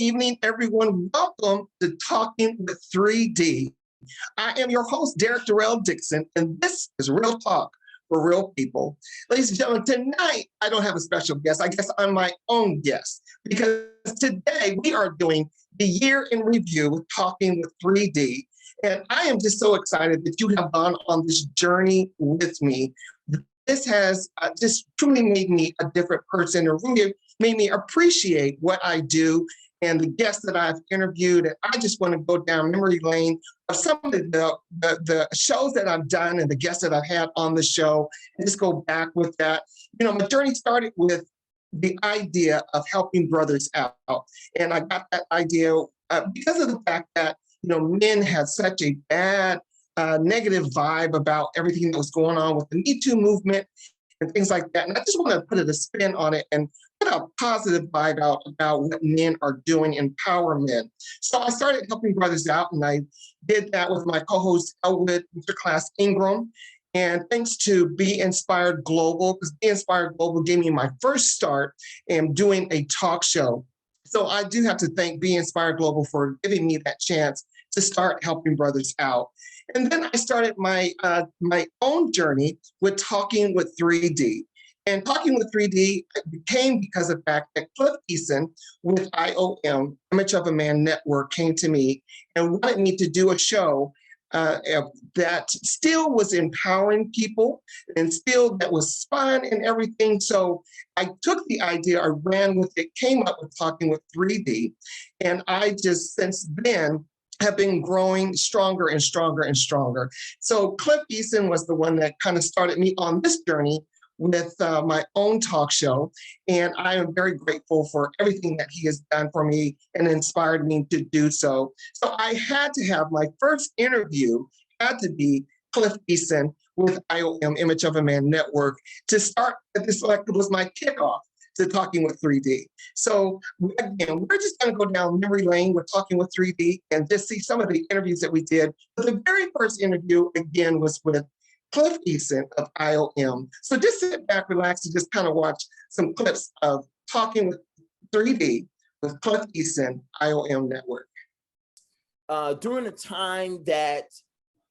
evening, everyone. Welcome to Talking with 3D. I am your host, Derrick Durrell Dixon, and this is Real Talk for Real People. Ladies and gentlemen, tonight I don't have a special guest. I guess I'm my own guest because today we are doing the year in review with Talking with 3D. And I am just so excited that you have gone on this journey with me. This has just truly made me a different person and really made me appreciate what I do and the guests that I've interviewed. And I just want to go down memory lane of some of the shows that I've done and the guests that I've had on the show and just go back with that. You know, my journey started with the idea of helping brothers out. And I got that idea because of the fact that, you know, men had such a bad negative vibe about everything that was going on with the Me Too movement and things like that. And I just want to put a spin on it and put a positive vibe out about what men are doing, empower men. So I started helping brothers out, and I did that with my co-host Elwood Class Ingram. And thanks to Be Inspired Global, because Be Inspired Global gave me my first start in doing a talk show. So I do have to thank Be Inspired Global for giving me that chance to start helping brothers out. And then I started my own journey with Talking with 3D. And Talking with 3D became because of the fact that Cliff Eason with IOM, Image of a Man Network, came to me and wanted me to do a show that still was empowering people and still that was fun and everything. So I took the idea, I ran with it, came up with Talking with 3D. And I just, since then, have been growing stronger and stronger and stronger. So Cliff Eason was the one that kind of started me on this journey with my own talk show. And I am very grateful for everything that he has done for me and inspired me to do so. So I had to have my first interview had to be Cliff Eason with IOM, Image of a Man Network, to start this, like, it was my kickoff to Talking with 3D. So again, we're just gonna go down memory lane with Talking with 3D and just see some of the interviews that we did. But the very first interview, again, was with Cliff Eason of IOM. So just sit back, relax, and just kind of watch some clips of Talking with 3D with Cliff Eason, IOM Network. During the time that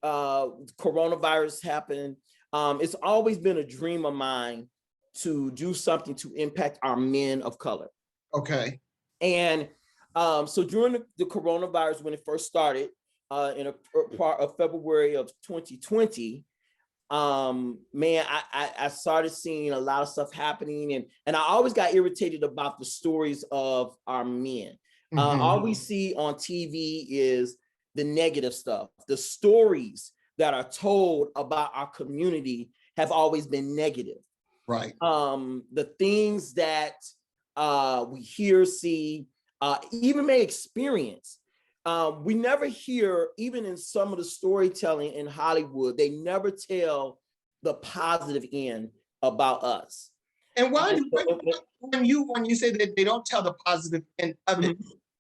coronavirus happened, it's always been a dream of mine to do something to impact our men of color. Okay. And so during the coronavirus, when it first started in a part of February of 2020, man, I started seeing a lot of stuff happening, and I always got irritated about the stories of our men. All we see on TV is the negative stuff. The stories that are told about our community have always been negative. Right. The things that we hear, see, even may experience. We never hear, even in some of the storytelling in Hollywood, they never tell the positive end about us. And why when you say that they don't tell the positive end of it,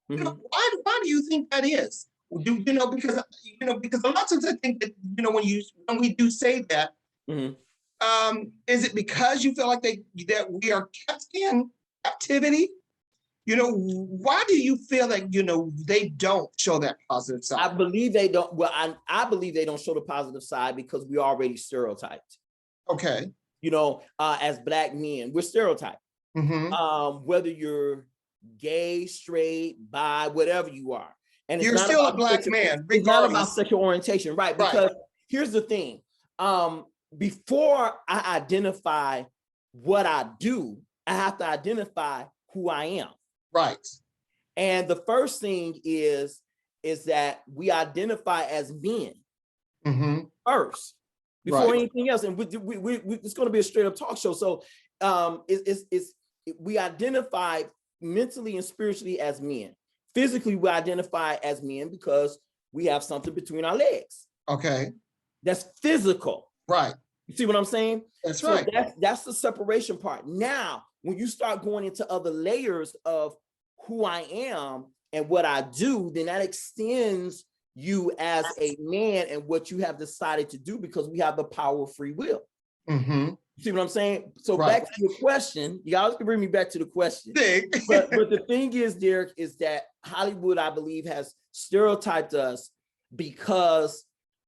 you know, why do you think that is? Because a lot of times I think that, you know, when we do say that, is it because you feel like that we are kept in captivity? You know, why do you feel that, you know, they don't show that positive side? I believe they don't. Well, I believe they don't show the positive side because we're already stereotyped. Okay. You know, as Black men, we're stereotyped. Whether you're gay, straight, bi, whatever you are. And you're still a Black man. It's not about sexual orientation, right? Because here's the thing. Before I identify what I do, I have to identify who I am. Right. And the first thing is that we identify as men first before anything else. And it's going to be a straight up talk show. So we identify mentally and spiritually as men. Physically, we identify as men because we have something between our legs. Okay. That's physical. Right. You see what I'm saying? That's right. That's the separation part. Now, when you start going into other layers of who I am and what I do, then that extends you as a man and what you have decided to do because we have the power of free will. See what I'm saying? So back to your question, you always can bring me back to the question. but the thing is, Derrick, is that Hollywood, I believe, has stereotyped us because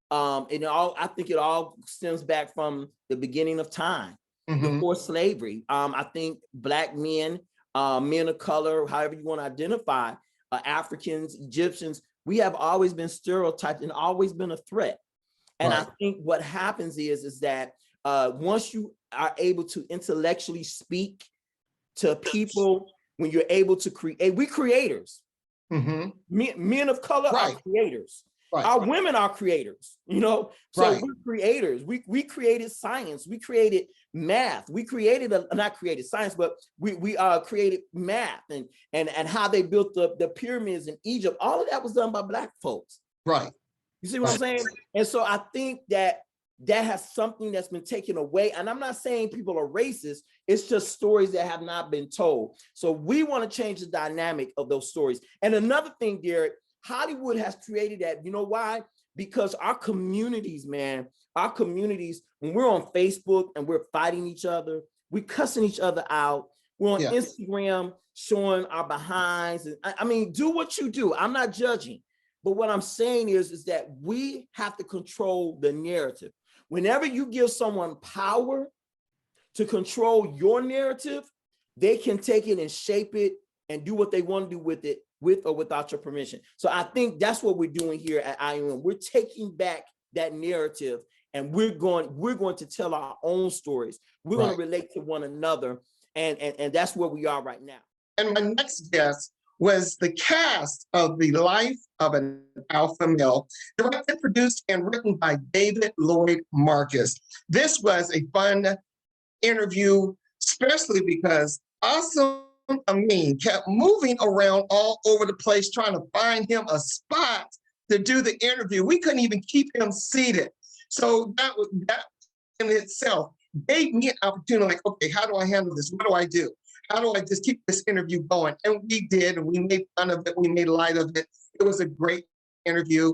I think it all stems back from the beginning of time, before slavery. I think Black men, men of color, however you want to identify, Africans, Egyptians, we have always been stereotyped and always been a threat. And I think what happens is that once you are able to intellectually speak to people, when you're able to create, we creators, men of color are creators. Our women are creators, so we're creators. We created science, we created math, we created not created science, but we created math and how they built the pyramids in Egypt. All of that was done by Black folks. Right. You see what I'm saying? And so I think that has something that's been taken away. And I'm not saying people are racist. It's just stories that have not been told. So we want to change the dynamic of those stories. And another thing, Derrick, Hollywood has created that. You know why? Because our communities, man, when we're on Facebook and we're fighting each other, we're cussing each other out. We're on Instagram showing our behinds. And I mean, do what you do. I'm not judging. But what I'm saying is that we have to control the narrative. Whenever you give someone power to control your narrative, they can take it and shape it and do what they want to do with it, with or without your permission. So I think that's what we're doing here at IOM. We're taking back that narrative and we're going to tell our own stories. We're going to relate to one another. And that's where we are right now. And my next guest was the cast of The Life of an Alpha Male, directed, produced, and written by David Lloyd Marcus. This was a fun interview, especially because Awesome Amin kept moving around all over the place trying to find him a spot to do the interview. We couldn't even keep him seated. So that in itself gave me an opportunity, like, okay, how do I handle this? What do I do? How do I just keep this interview going? And we did, and we made fun of it. We made light of it. It was a great interview.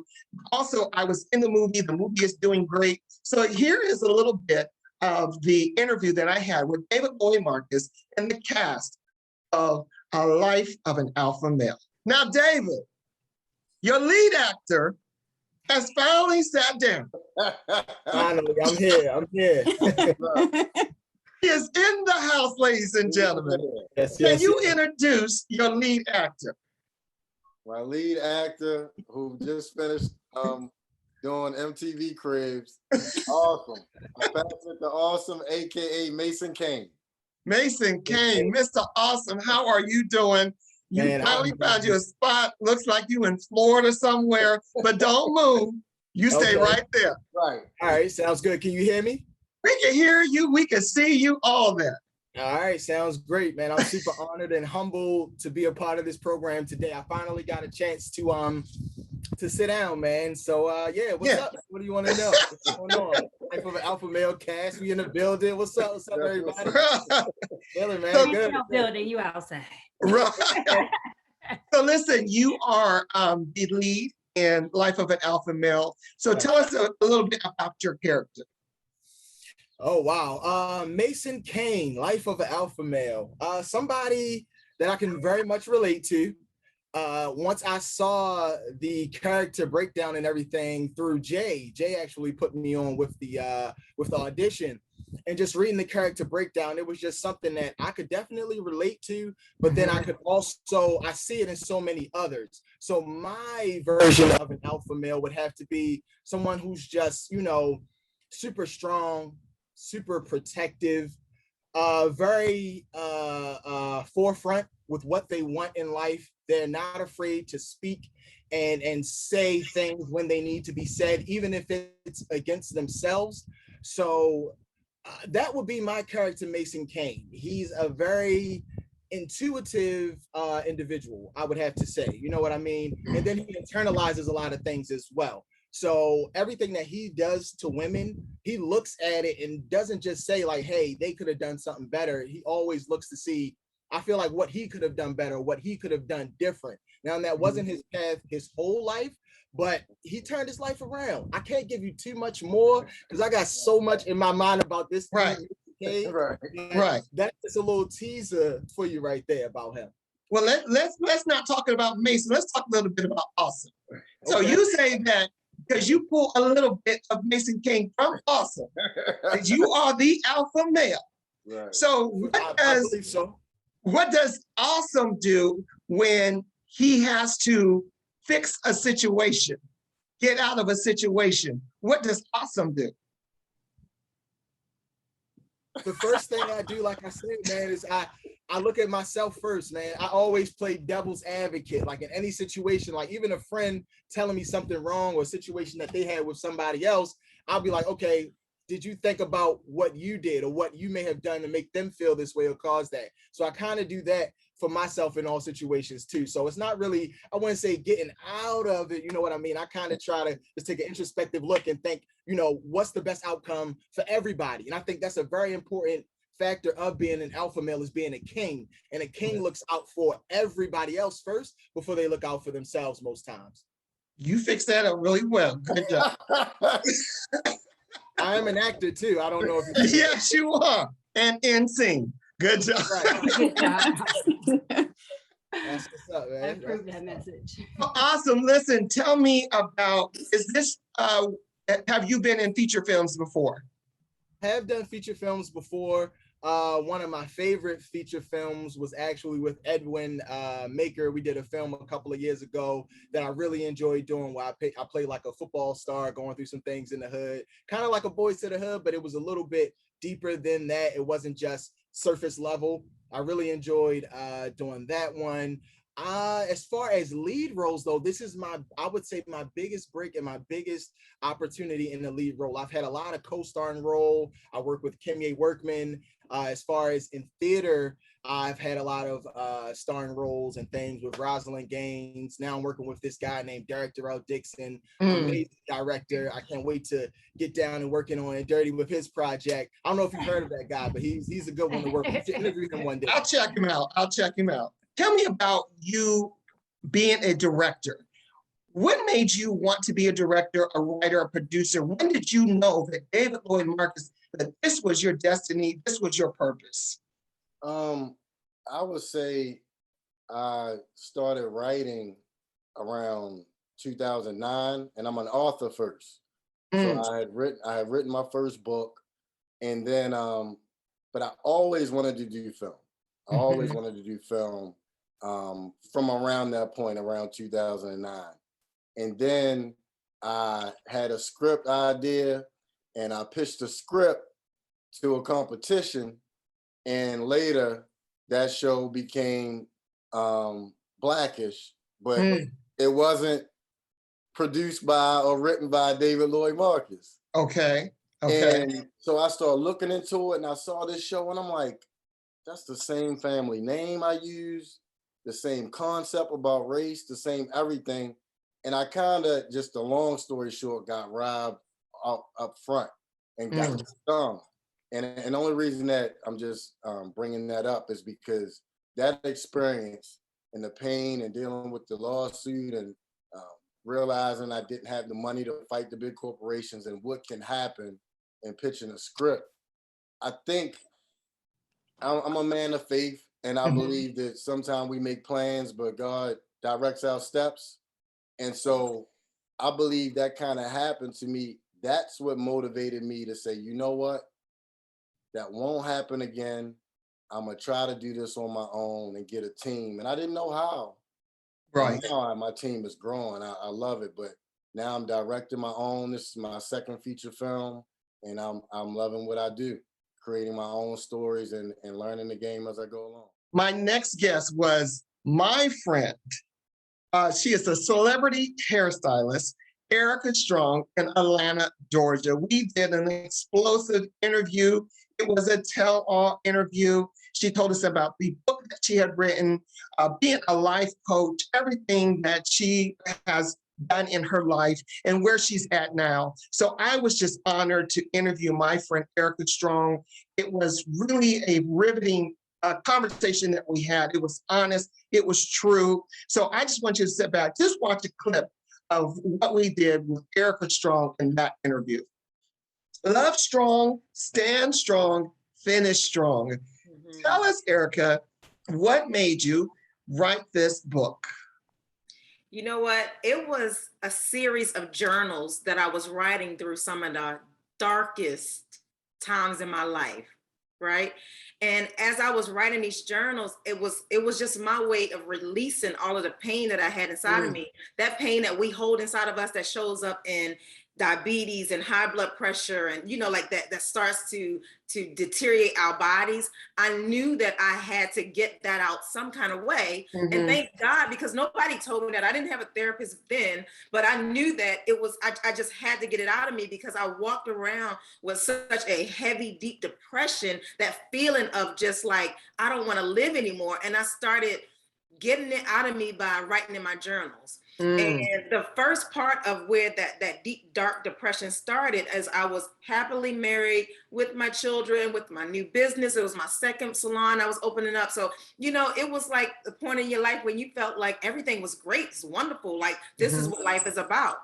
Also, I was in the movie. The movie is doing great. So here is a little bit of the interview that I had with David Lloyd Marcus and the cast of A Life of an Alpha Male. Now, David, your lead actor has finally sat down. Finally, I'm here. He is in the house, ladies and gentlemen. Can you introduce your lead actor? My lead actor, who just finished doing MTV Cribs. Awesome. I passed it to Awesome, AKA Mason Kane. Mason Kane, Mr. Awesome, how are you doing? You finally found you a spot. Looks like you in Florida somewhere, but don't move. You stay right there. Right. All right, sounds good. Can you hear me? We can hear you, we can see you, all that. All right, sounds great, man. I'm super honored and humbled to be a part of this program today. I finally got a chance to sit down, man. So what's up? What do you want to know? What's going on? Life of an Alpha Male cast. We in the building. What's up? What's up, everybody? Chilling, man. So good. Building, you outside. Right. So listen, you are the lead in Life of an Alpha Male. So tell us a little bit about your character. Oh, wow. Mason Kane, Life of an Alpha Male. Somebody that I can very much relate to. Once I saw the character breakdown and everything through Jay actually put me on with the audition, and just reading the character breakdown, it was just something that I could definitely relate to, but then I could also, I see it in so many others. So my version of an alpha male would have to be someone who's just, super strong, super protective, very forefront with what they want in life. They're not afraid to speak and say things when they need to be said, even if it's against themselves. So that would be my character, Mason Kane. He's a very intuitive individual, I would have to say, you know what I mean? And then he internalizes a lot of things as well. So everything that he does to women, he looks at it and doesn't just say like, hey, they could have done something better. He always looks to see, I feel like what he could have done better, what he could have done different. Now, that wasn't his path his whole life, but he turned his life around. I can't give you too much more because I got so much in my mind about this Cage. Right. That's a little teaser for you right there about him. Well, let's not talk about Mason. Let's talk a little bit about Awesome. So Okay. you say that because you pull a little bit of Mason King from Awesome, that you are the alpha male. Right. So I believe so. What does Awesome do when he has to fix a situation, get out of a situation? What does Awesome do? The first thing I do, like I said, man, is I look at myself first, man. I always play devil's advocate, like in any situation, like even a friend telling me something wrong or a situation that they had with somebody else, I'll be like, okay, did you think about what you did or what you may have done to make them feel this way or cause that? So I kind of do that for myself in all situations too. So it's not really, I wouldn't say getting out of it, you know what I mean? I kind of try to just take an introspective look and think, you know, what's the best outcome for everybody? And I think that's a very important factor of being an alpha male, is being a king. And a king looks out for everybody else first before they look out for themselves most times. You fixed that up really well. Good job. I am an actor too. I don't know if you Yes, you are. And in scene. Good job. Right. Good job. That's what's up, man. I approve that message. Awesome. Listen, tell me about, have you been in feature films before? Have done feature films before. One of my favorite feature films was actually with Edwin Maker. We did a film a couple of years ago that I really enjoyed doing, where I played like a football star going through some things in the hood, kind of like a Boys to the Hood, but it was a little bit deeper than that. It wasn't just surface level. I really enjoyed doing that one. As far as lead roles though, this is I would say my biggest break and my biggest opportunity in the lead role. I've had a lot of co-starring role. I work with Kimye Workman. As far as in theater, I've had a lot of starring roles and things with Rosalind Gaines. Now I'm working with this guy named Derrick Durrell Dixon, amazing director. I can't wait to get down and working on it dirty with his project. I don't know if you've heard of that guy, but he's a good one to work with. You should interview him one day. I'll check him out. Tell me about you being a director. What made you want to be a director, a writer, a producer? When did you know that David Lloyd Marcus, that this was your destiny, this was your purpose? I would say I started writing around 2009, and I'm an author first. So I had written my first book, and then but I always wanted to do film. I always wanted to do film from around that point, around 2009. And then I had a script idea, and I pitched the script to a competition, and later that show became Blackish, but it wasn't produced by or written by David Lloyd Marcus. Okay. And so I started looking into it, and I saw this show, and I'm like, that's the same family name I use, the same concept about race, the same everything. And I kind of, just a long story short, got robbed up front and got stung. And the only reason that I'm just bringing that up is because that experience and the pain and dealing with the lawsuit and realizing I didn't have the money to fight the big corporations and what can happen in pitching a script. I think I'm a man of faith, and I believe that sometimes we make plans, but God directs our steps. And so I believe that kind of happened to me. That's what motivated me to say, you know what? That won't happen again. I'm going to try to do this on my own and get a team. And I didn't know how. Right. Now my team is growing. I love it. But now I'm directing my own. This is my second feature film, and I'm loving what I do, creating my own stories and learning the game as I go along. My next guest was my friend. She is a celebrity hairstylist, Erica Strong, in Atlanta, Georgia. We did an explosive interview. It was a tell-all interview. She told us about the book that she had written, being a life coach, everything that she has done in her life and where she's at now. So I was just honored to interview my friend, Erica Strong. It was really a riveting conversation that we had. It was honest, it was true. So I just want you to sit back, just watch a clip of what we did with Erica Strong in that interview. Love strong, stand strong, finish strong. Tell us, Erica, what made you write this book? You know what? It was a series of journals that I was writing through some of the darkest times in my life, right? And as I was writing these journals, it was just my way of releasing all of the pain that I had inside of me. That pain that we hold inside of us that shows up in diabetes and high blood pressure, and like that starts to deteriorate our bodies. I knew that I had to get that out some kind of way. And thank God, because nobody told me that. I didn't have a therapist then, but I knew that it was, I just had to get it out of me, because I walked around with such a heavy, deep depression, that feeling of just like, I don't want to live anymore. And I started getting it out of me by writing in my journals. And the first part of where that deep, dark depression started, as I was happily married with my children, with my new business. It was my second salon I was opening up. So, it was like the point in your life when you felt like everything was great. It's wonderful. Like, this is what life is about.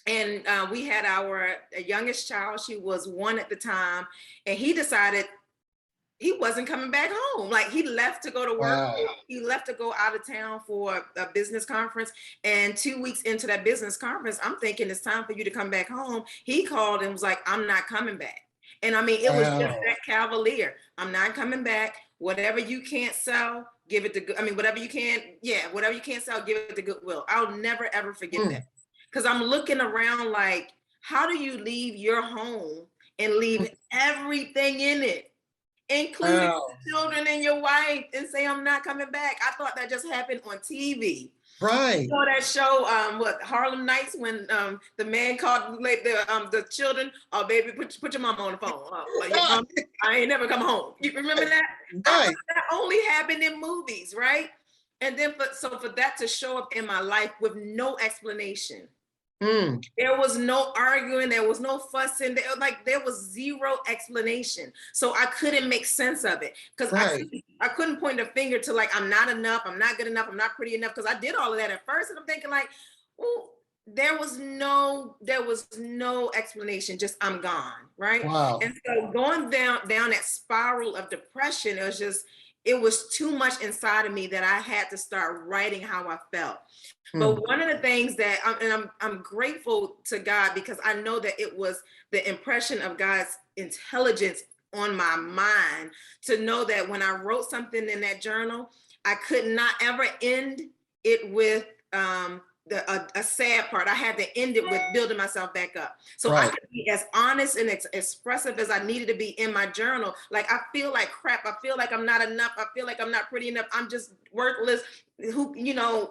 And we had our youngest child. She was 1 at the time. And he decided he wasn't coming back home. Like, he left to go to work. Wow. He left to go out of town for a business conference. And 2 weeks into that business conference, I'm thinking it's time for you to come back home. He called and was like, I'm not coming back. And I mean, it was just that cavalier. I'm not coming back. Whatever you can't sell, give it to, whatever you can't sell, give it to Goodwill. I'll never, ever forget that. Because I'm looking around like, how do you leave your home and leave everything in it, including your children and your wife, and say, I'm not coming back? I thought that just happened on TV. Right. You know that show, Harlem Nights, when the man called the children, oh, baby, put your mama on the phone. Mom, I ain't never come home. You remember that? Right. That only happened in movies, right? And then for that to show up in my life with no explanation. There was no arguing, there was no fussing, there was zero explanation. So I couldn't make sense of it, because I couldn't point a finger to like, I'm not enough, I'm not good enough, I'm not pretty enough, because I did all of that at first, and I'm thinking like, well, there was no explanation, just I'm gone, right? Wow. And so going down that spiral of depression, it was too much inside of me that I had to start writing how I felt. But one of the things that I'm grateful to God, because I know that it was the impression of God's intelligence on my mind to know that when I wrote something in that journal, I could not ever end it with a sad part. I had to end it with building myself back up. So I could be as honest and expressive as I needed to be in my journal. Like, I feel like crap. I feel like I'm not enough. I feel like I'm not pretty enough. I'm just worthless. Who,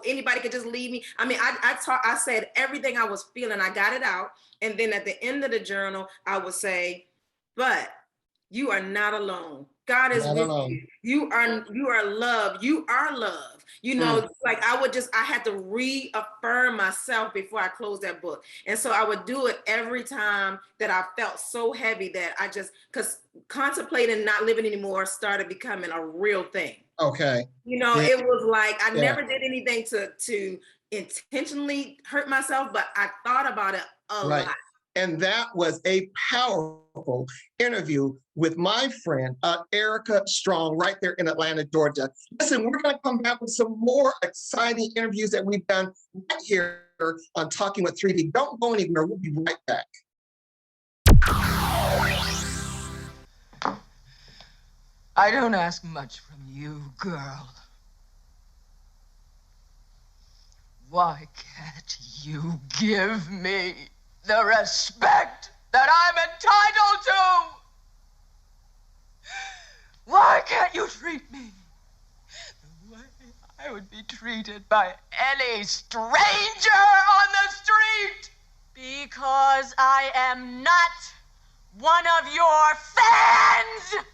anybody could just leave me. I mean, I said everything I was feeling. I got it out. And then at the end of the journal, I would say, but you are not alone. God is with you. You are loved. You are loved. Like I had to reaffirm myself before I closed that book. And so I would do it every time that I felt so heavy that because contemplating not living anymore started becoming a real thing. Okay. It was like, I never did anything to intentionally hurt myself, but I thought about it a lot. And that was a powerful interview with my friend, Erica Strong, right there in Atlanta, Georgia. Listen, we're going to come back with some more exciting interviews that we've done right here on Talking with 3D. Don't go anywhere. We'll be right back. I don't ask much from you, girl. Why can't you give me the respect that I'm entitled to? Why can't you treat me the way I would be treated by any stranger on the street? Because I am not one of your fans!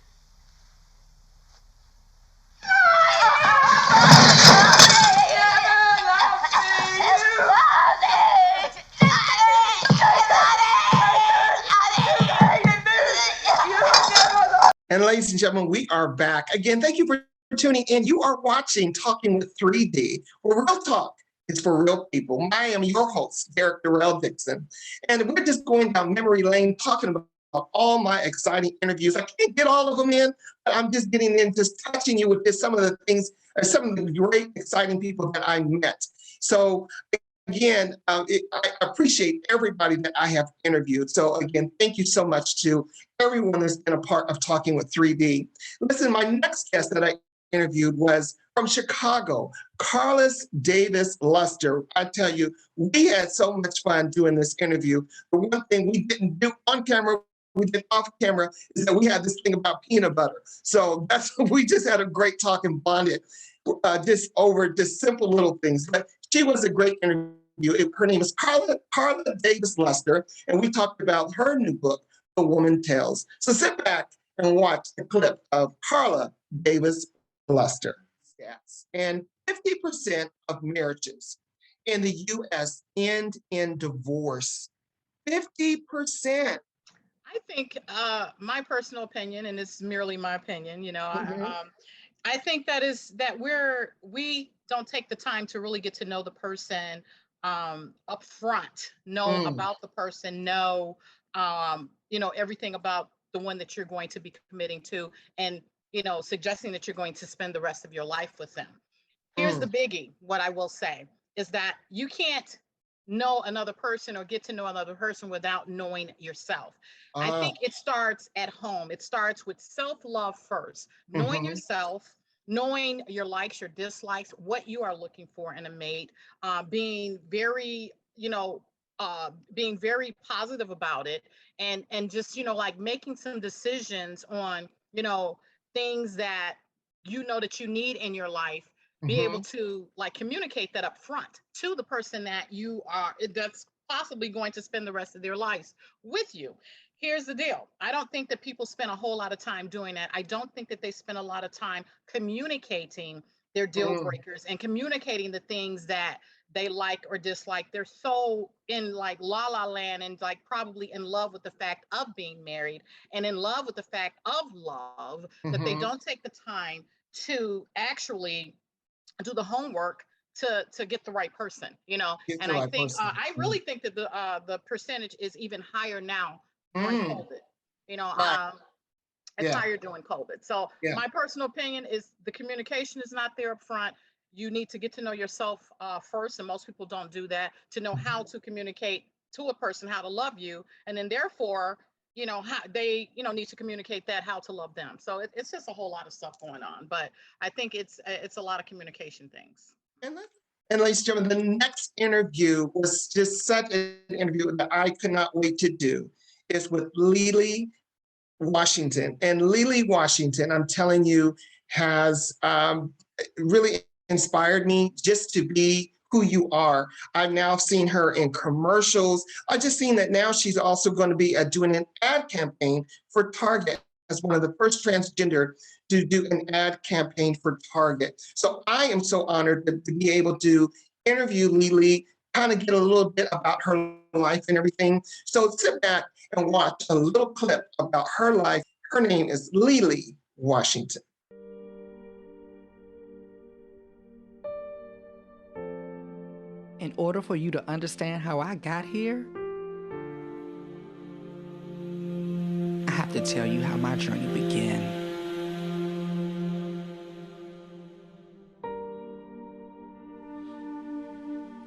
And ladies and gentlemen, we are back. Again, thank you for tuning in. You are watching Talking with 3D, where real talk is for real people. I am your host, Derrick Durrell Dixon. And we're just going down memory lane talking about all my exciting interviews. I can't get all of them in, but I'm just getting in, just touching you with just some of the things, some of the great, exciting people that I met. So again, I appreciate everybody that I have interviewed. So again, thank you so much to everyone that's been a part of Talking with 3D. Listen, my next guest that I interviewed was from Chicago, Karla Davis-Luster. I tell you, we had so much fun doing this interview. The one thing we didn't do on camera, we did off camera, is that we had this thing about peanut butter. So we just had a great talk and bonded just over just simple little things. But she was a great interview. Her name is Karla Davis-Luster, and we talked about her new book, The Woman Tells. So sit back and watch the clip of Karla Davis-Luster. Yes. And 50% of marriages in the U.S. end in divorce. 50%. I think my personal opinion, and it's merely my opinion, I think that we don't take the time to really get to know the person up front, know about the person, know everything about the one that you're going to be committing to, and suggesting that you're going to spend the rest of your life with them. Here's the biggie. What I will say is that you can't know another person or get to know another person without knowing yourself. I think it starts at home. It starts with self-love first, knowing yourself, knowing your likes, your dislikes, what you are looking for in a mate, being very positive about it, and just like making some decisions on things that that you need in your life. Be able to communicate that up front to the person that's possibly going to spend the rest of their lives with you. Here's the deal. I don't think that people spend a whole lot of time doing that. I don't think that they spend a lot of time communicating their deal breakers and communicating the things that they like or dislike. They're so in la la land and probably in love with the fact of being married and in love with the fact of love that they don't take the time to actually do the homework to get the right person, and I think I really think that the percentage is even higher now during COVID. It's higher during COVID. So my personal opinion is the communication is not there up front. You need to get to know yourself first, and most people don't do that, to know how to communicate to a person how to love you, and then therefore how they need to communicate that how to love them. So it's just a whole lot of stuff going on, but I think it's a lot of communication things. And ladies and gentlemen, the next interview was just such an interview that I could not wait to do. It's with LiLi Washington. And LiLi Washington, I'm telling you, has really inspired me just to be who you are. I've now seen her in commercials. I've just seen that now she's also going to be doing an ad campaign for Target as one of the first transgender to do an ad campaign for Target. So I am so honored to be able to interview LiLi, kind of get a little bit about her life and everything. So sit back and watch a little clip about her life. Her name is LiLi Washington. In order for you to understand how I got here, I have to tell you how my journey began.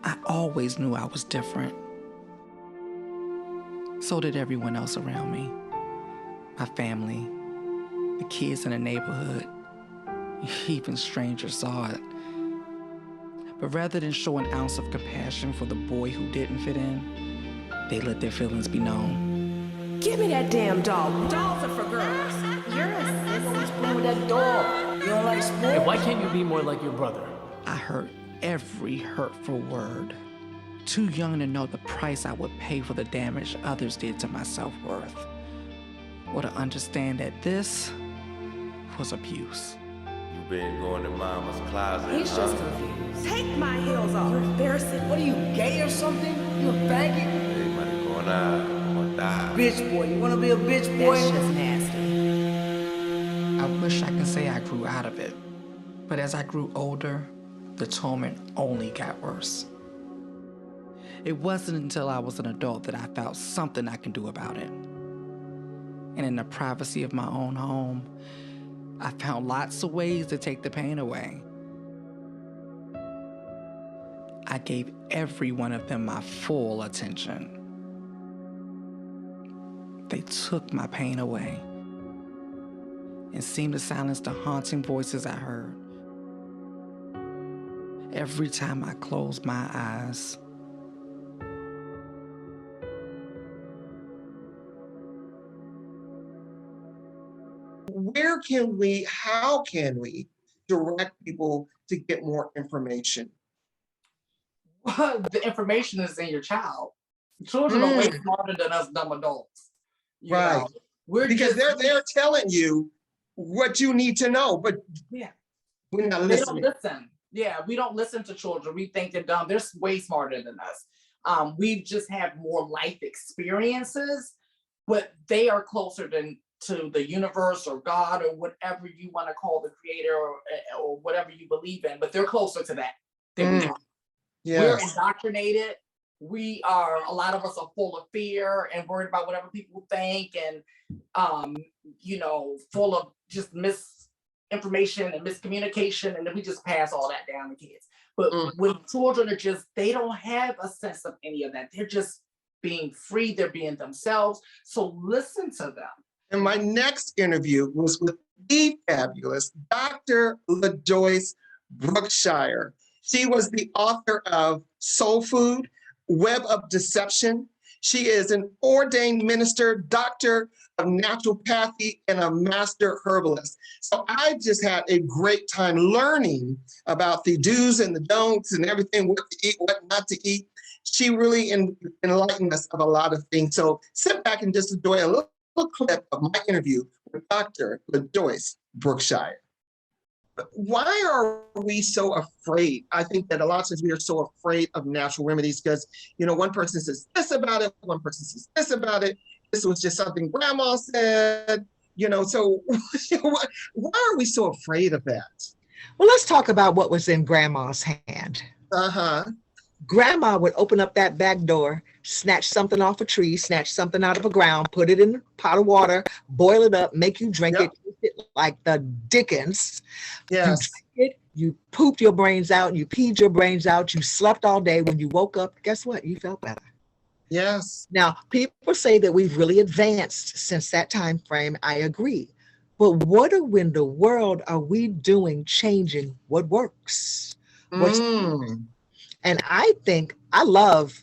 I always knew I was different. So did everyone else around me. My family, the kids in the neighborhood, even strangers saw it. But rather than show an ounce of compassion for the boy who didn't fit in, they let their feelings be known. Give me that damn doll. Dolls are for girls. You're a sissy. Always playing with that doll. You don't like sports? Hey, why can't you be more like your brother? I heard every hurtful word. Too young to know the price I would pay for the damage others did to my self-worth. Or to understand that this was abuse. You've been going to mama's closet. He's just confused. Take my heels off. You're embarrassing. What are you, gay or something? You a faggot? Hey, money going out. I'm gonna die. Bitch boy. You wanna be a bitch boy? That's just nasty. I wish I could say I grew out of it. But as I grew older, the torment only got worse. It wasn't until I was an adult that I found something I can do about it. And in the privacy of my own home, I found lots of ways to take the pain away. I gave every one of them my full attention. They took my pain away and seemed to silence the haunting voices I heard. Every time I closed my eyes, how can we direct people to get more information? The information is in your child. Children are way smarter than us dumb adults. Right. Because they're telling you what you need to know, but we're not listening. They don't listen. Yeah, we don't listen to children. We think they're dumb. They're way smarter than us. We've just had more life experiences, but they are closer to the universe or God or whatever you want to call the creator or whatever you believe in, but they're closer to that than we are. Yes. We're indoctrinated. A lot of us are full of fear and worried about whatever people think and, full of just misinformation and miscommunication. And then we just pass all that down to kids. But when children they don't have a sense of any of that. They're just being free. They're being themselves. So listen to them. And my next interview was with the fabulous Dr. Lajoyce Brookshire. She was the author of Soul Food, Web of Deception. She is an ordained minister, doctor of naturopathy, and a master herbalist. So I just had a great time learning about the do's and the don'ts and everything, what to eat, what not to eat. She really enlightened us of a lot of things. So sit back and just enjoy a little clip of my interview with Dr. Lajoyce Brookshire. Why are we so afraid? I think that a lot of times we are so afraid of natural remedies because, one person says this about it, one person says this about it. This was just something grandma said, so why are we so afraid of that? Well, let's talk about what was in grandma's hand. Grandma would open up that back door, snatch something off a tree, snatch something out of the ground, put it in a pot of water, boil it up, make you drink it like the Dickens. Yes. You drank it, you pooped your brains out, you peed your brains out, you slept all day. When you woke up, guess what? You felt better. Yes. Now, people say that we've really advanced since that time frame. I agree. But what in the world are we doing changing what works? And I think I love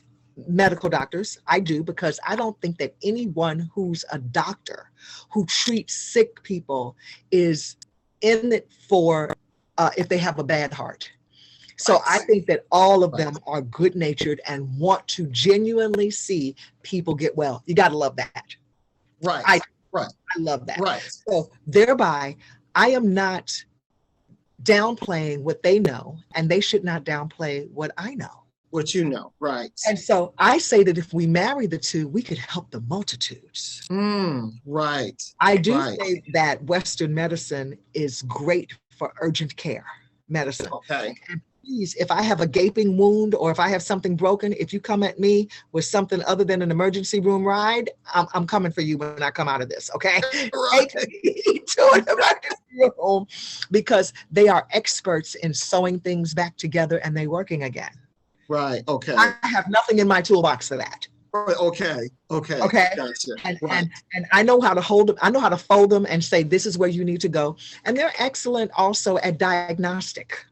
medical doctors. I do, because I don't think that anyone who's a doctor who treats sick people is in it for if they have a bad heart. So I think that all of them are good-natured and want to genuinely see people get well. You got to love that. Right. I love that. Right. So thereby, I am not downplaying what they know, and they should not downplay what I know. What you know, right. And so I say that if we marry the two, we could help the multitudes. Right. I do say that Western medicine is great for urgent care medicine. Okay. And please, if I have a gaping wound or if I have something broken, if you come at me with something other than an emergency room ride, I'm coming for you when I come out of this, okay? Right. Take me to an emergency room, because they are experts in sewing things back together and they working again. Right, okay. I have nothing in my toolbox for that. Okay. Gotcha. And I know how to hold them. I know how to fold them and say, this is where you need to go. And they're excellent also at diagnostic.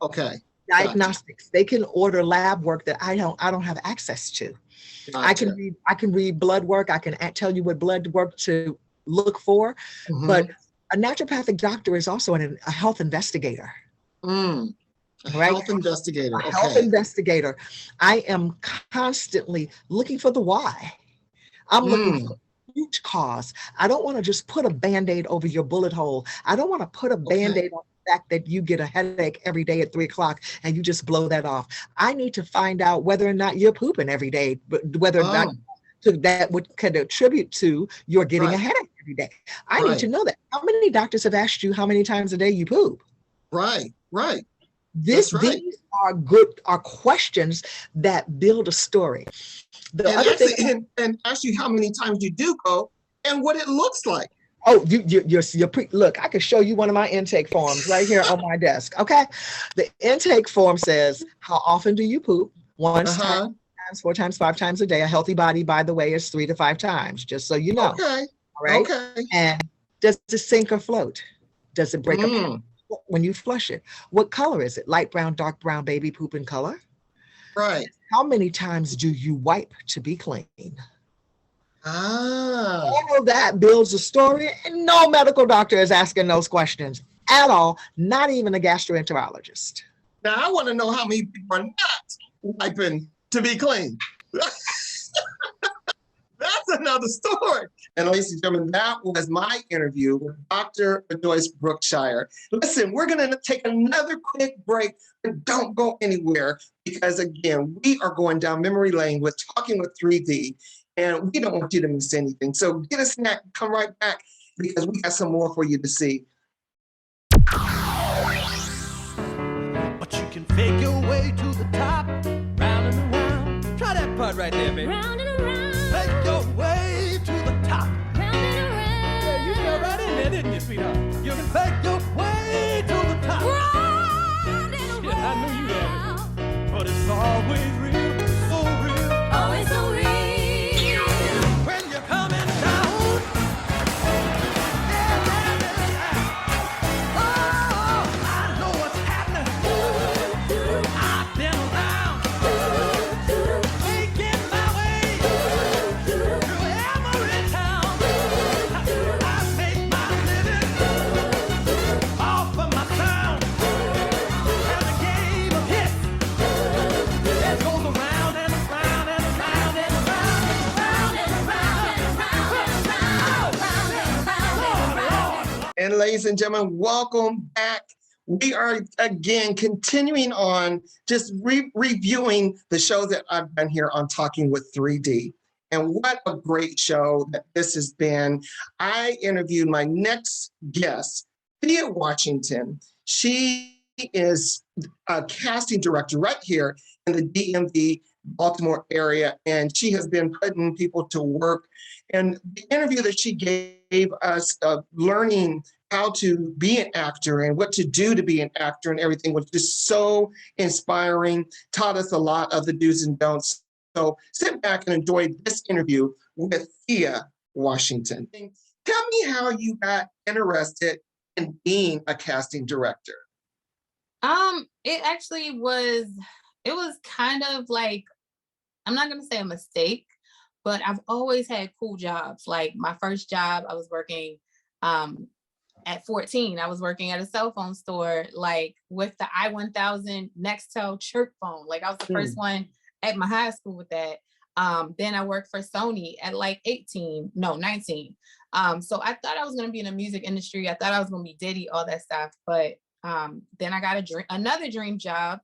Okay. Diagnostics. Gotcha. They can order lab work that I don't have access to. Gotcha. I can read blood work. I can tell you what blood work to look for. But a naturopathic doctor is also a health investigator. Right? Health investigator. A health investigator. I am constantly looking for the why. I'm looking for the root cause. I don't want to just put a Band-Aid over your bullet hole. I don't want to put a Band-Aid on the fact that you get a headache every day at 3:00 and you just blow that off. I need to find out whether or not you're pooping every day, but whether or not that could attribute to you're getting a headache every day. I need to know that. How many doctors have asked you how many times a day you poop? Right. These are questions that build a story. And ask you how many times you do go, and what it looks like. Oh, look, I could show you one of my intake forms right here on my desk. Okay. The intake form says, how often do you poop? Once, times, 4 times, 5 times a day. A healthy body, by the way, is 3 to 5 times, just so you know. Okay. All right. Okay. And does it sink or float? Does it break apart when you flush it? What color is it? Light brown, dark brown, baby poop in color? Right. How many times do you wipe to be clean? All of that builds a story, and no medical doctor is asking those questions at all, not even a gastroenterologist. Now, I want to know how many people are not wiping to be clean. That's another story. And ladies and gentlemen, that was my interview with Dr. Lajoyce Brookshire. Listen, we're going to take another quick break, but don't go anywhere because, again, we are going down memory lane with Talking with 3D. And we don't want you to miss anything. So get a snack, come right back because we got some more for you to see. But you can fake your way to the top, round and around. Try that part right there, baby. Round and around. Fake your way to the top. Round and around. Yeah, you fell right in there, didn't you, sweetheart? You can fake your way to the top. Round and around. I knew you had it. But it's always real, so real. Always so real. And ladies and gentlemen, welcome back. We are again continuing on just reviewing the show that I've done here on Talking with 3D. And what a great show that this has been. I interviewed my next guest, Thea Washington. She is a casting director right here in the DMV Baltimore area, and she has been putting people to work. And the interview that she gave us of learning how to be an actor and what to do to be an actor and everything was just so inspiring, taught us a lot of the do's and don'ts. So sit back and enjoy this interview with Thea Washington. Tell me how you got interested in being a casting director. It actually was, it was kind of like, I'm not gonna say a mistake, but I've always had cool jobs. Like my first job, I was working at 14, I was working at a cell phone store, like with the I-1000 Nextel chirp phone. Like I was the first one at my high school with that. Then I worked for Sony at like 19. So I thought I was gonna be in the music industry. I thought I was gonna be Diddy, all that stuff. But then I got another dream job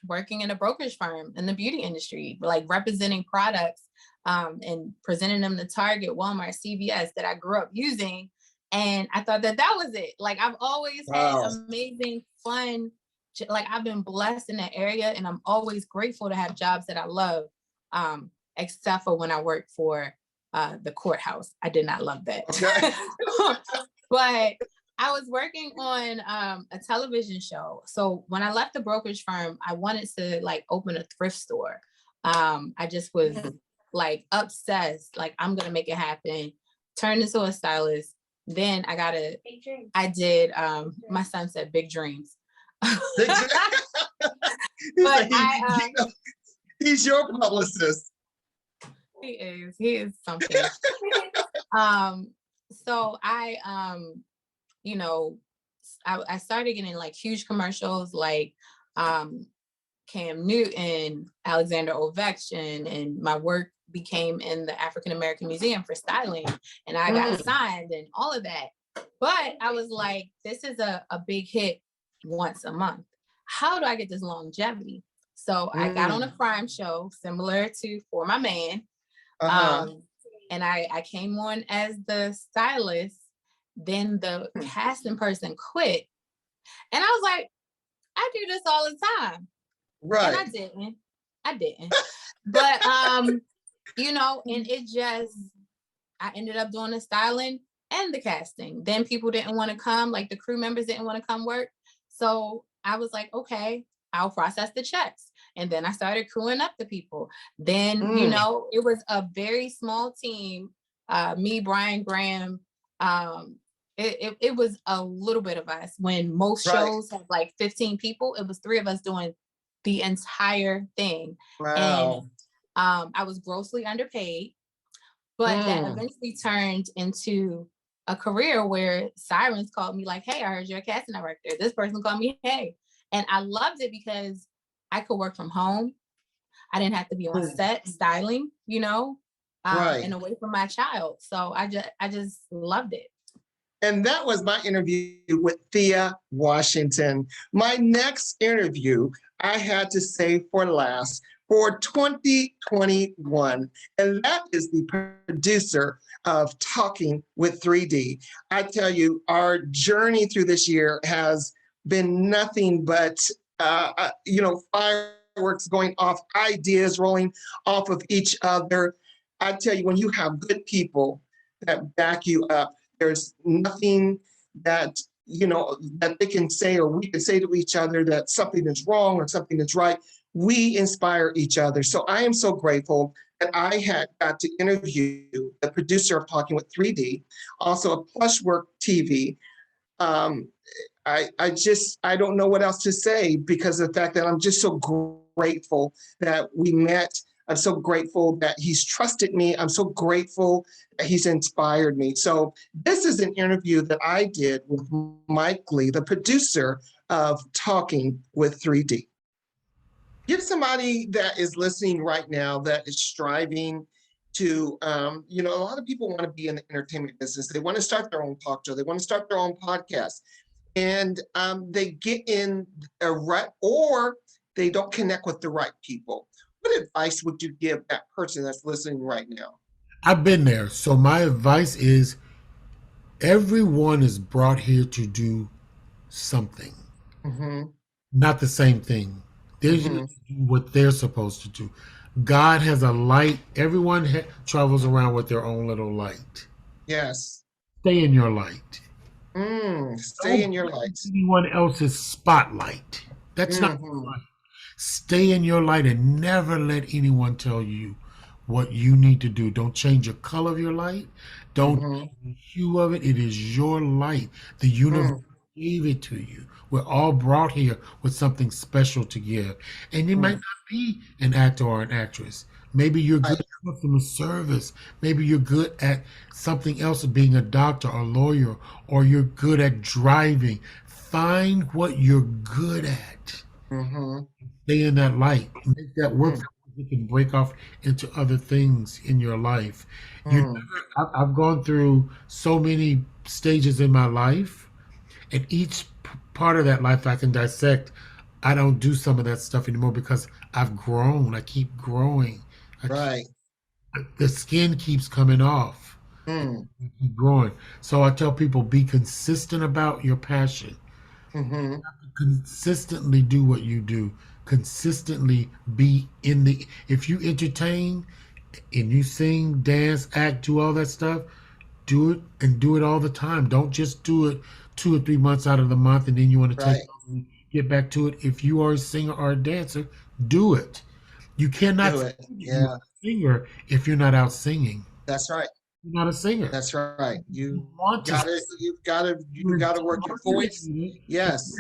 working in a brokerage firm in the beauty industry, like representing products and presenting them to Target, Walmart, CVS that I grew up using. And I thought that was it. Like I've always had amazing fun. Like I've been blessed in that area, and I'm always grateful to have jobs that I love, except for when I worked for the courthouse. I did not love that. Okay. But I was working on a television show. So when I left the brokerage firm, I wanted to like open a thrift store. I just was like obsessed, like I'm gonna make it happen, turned into a stylist. Then I did, my son said big dreams. But he's your publicist. He is something. So I started getting like huge commercials like Cam Newton, Alexander Ovechkin, and my work became in the African American Museum for styling, and I got signed and all of that. But I was like, this is a big hit once a month. How do I get this longevity? So I got on a crime show similar to For My Man. And I came on as the stylist. Then the casting person quit. And I was like, I do this all the time. Right. And I didn't. But and it just, I ended up doing the styling and the casting. Then people didn't want to come, like the crew members didn't want to come work. So I was like, okay, I'll process the checks. And then I started crewing up the people. Then, you know, it was a very small team. Me, Brian Graham, it was a little bit of us. When most shows have like 15 people, it was 3 of us doing the entire thing. Wow. And I was grossly underpaid, but that eventually turned into a career where Sirens called me like, hey, I heard you're a casting director. This person called me, hey. And I loved it because I could work from home. I didn't have to be on set styling, you know, and away from my child. So I just loved it. And that was my interview with Thea Washington. My next interview, I had to save for last for 2021. And that is the producer of Talking with 3D. I tell you, our journey through this year has been nothing but, you know, fireworks going off, ideas rolling off of each other. I tell you, when you have good people that back you up, there's nothing that, you know, that they can say or we can say to each other that something is wrong or something is right. We inspire each other. So I am so grateful that I had got to interview the producer of Talking with 3D, also a Plushwork TV. I don't know what else to say because of the fact that I'm just so grateful that we met. I'm so grateful that he's trusted me. I'm so grateful that he's inspired me. So this is an interview that I did with Mike Lee, the producer of Talking with 3D. Give somebody that is listening right now that is striving to, you know, a lot of people want to be in the entertainment business. They want to start their own talk show. They want to start their own podcast. And they get in a rut or they don't connect with the right people. What advice would you give that person that's listening right now? I've been there. So my advice is everyone is brought here to do something, not the same thing. They're here to do what they're supposed to do. God has a light. Everyone travels around with their own little light. Yes. Stay in your light. Stay in your light. Anyone else's spotlight. That's not right. Stay in your light and never let anyone tell you what you need to do. Don't change the color of your light. Don't change the hue of it. It is your light. The universe gave it to you. We're all brought here with something special to give. And you might not be an actor or an actress. Maybe you're good at customer service. Maybe you're good at something else, being a doctor or lawyer, or you're good at driving. Find what you're good at. Stay in that light. Make that work. You can break off into other things in your life. I've gone through so many stages in my life, and each part of that life I can dissect. I don't do some of that stuff anymore because I've grown. I keep growing. The skin keeps coming off. I keep growing. So I tell people, be consistent about your passion. Consistently do what you do. Consistently be in the, if you entertain and you sing, dance, act, do all that stuff, do it and do it all the time. Don't just do it 2 or 3 months out of the month and then you want to get back to it. If you are a singer or a dancer, do it. You cannot be a singer if you're not out singing. That's right. You're not a singer. That's right. You've got to work your voice. Yes.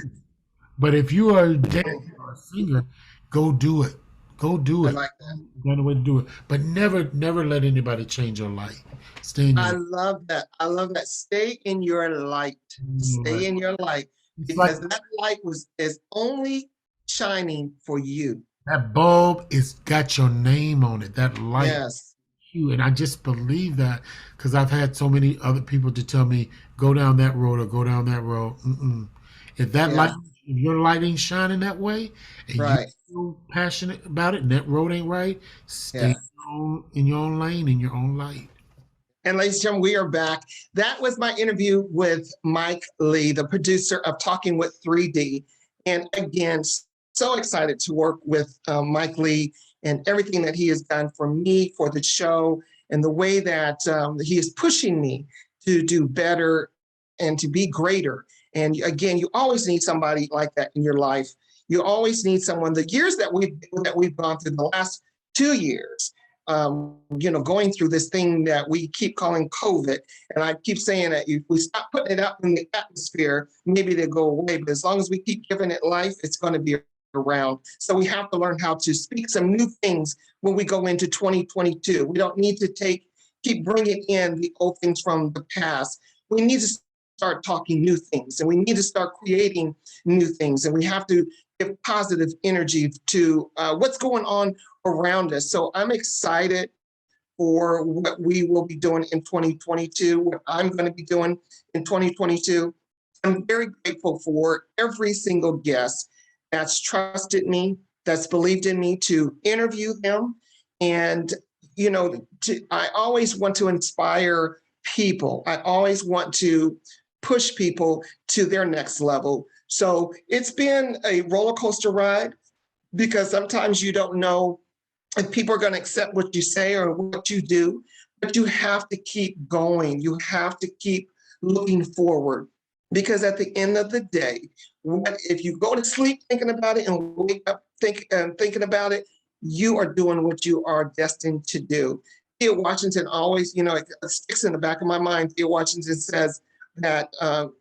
But if you are a dancer or a singer, go do it. Go do it. I like that. Find a way to do it. But never let anybody change your light. Stay in your light. I love that. I love that. Stay in your light. Stay in your light. Because that light is only shining for you. That bulb is got your name on it. That light. Yes. And I just believe that because I've had so many other people to tell me, go down that road or go down that road. If that light, if your light ain't shining that way, and you're so passionate about it, and that road ain't right, stay in your own lane, in your own light. And ladies and gentlemen, we are back. That was my interview with Mike Lee, the producer of Talking with 3D. And again, so excited to work with Mike Lee and everything that he has done for me, for the show, and the way that he is pushing me to do better and to be greater. And again, you always need somebody like that in your life. You always need someone. The years that we've gone through, the last 2 years, going through this thing that we keep calling COVID, and I keep saying that if we stop putting it out in the atmosphere, maybe they'll go away. But as long as we keep giving it life, it's going to be around. So we have to learn how to speak some new things when we go into 2022. We don't need to keep bringing in the old things from the past. We need to start talking new things, and we need to start creating new things, and we have to give positive energy to what's going on around us. So I'm excited for what we will be doing in 2022, what I'm going to be doing in 2022. I'm very grateful for every single guest that's trusted me, that's believed in me to interview them. And, I always want to inspire people. I always want to push people to their next level. So it's been a roller coaster ride, because sometimes you don't know if people are going to accept what you say or what you do, but you have to keep going. You have to keep looking forward, because at the end of the day, if you go to sleep thinking about it and wake up thinking about it, you are doing what you are destined to do. Thea Washington always, it sticks in the back of my mind. Thea Washington says that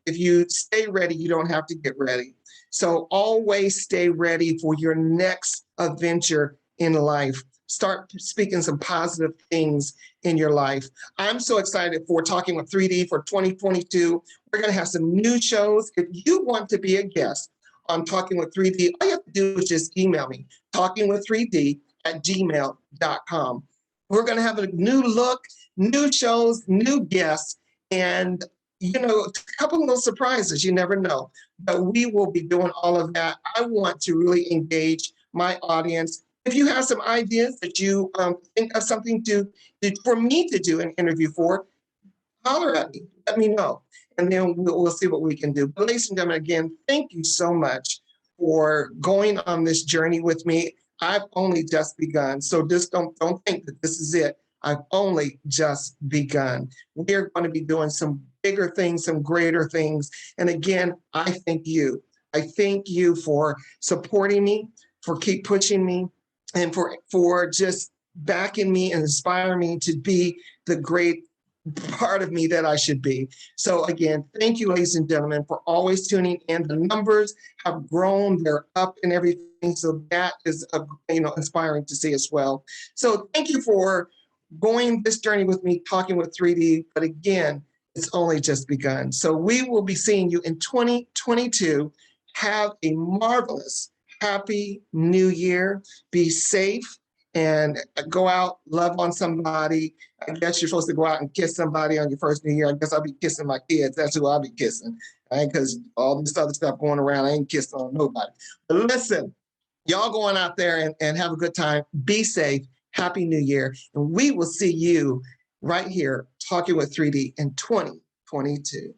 if you stay ready, you don't have to get ready. So always stay ready for your next adventure in life. Start speaking some positive things in your life. I'm so excited for Talking with 3D for 2022. We're going to have some new shows. If you want to be a guest on Talking with 3D, all you have to do is just email me, talkingwith3d@gmail.com. We're going to have a new look, new shows, new guests, and a couple of little surprises. You never know. But we will be doing all of that. I want to really engage my audience. If you have some ideas that you think of something for me to do an interview for, holler at me. Let me know. And then we'll see what we can do. But ladies and gentlemen, again, thank you so much for going on this journey with me. I've only just begun. So just don't think that this is it. I've only just begun. We're going to be doing some bigger things, some greater things. And again, I thank you. I thank you for supporting me, for keep pushing me, and for just backing me and inspiring me to be the great part of me that I should be. So again, thank you, ladies and gentlemen, for always tuning in. The numbers have grown, they're up and everything. So that is, inspiring to see as well. So thank you for going this journey with me, Talking with 3D. But again, it's only just begun. So we will be seeing you in 2022. Have a marvelous, happy new year. Be safe and go out, love on somebody. I guess you're supposed to go out and kiss somebody on your first new year. I guess I'll be kissing my kids. That's who I'll be kissing. Because all this other stuff going around, I ain't kissing on nobody. But listen, y'all going out there and have a good time. Be safe. Happy New Year. And we will see you right here, Talking with 3D in 2022.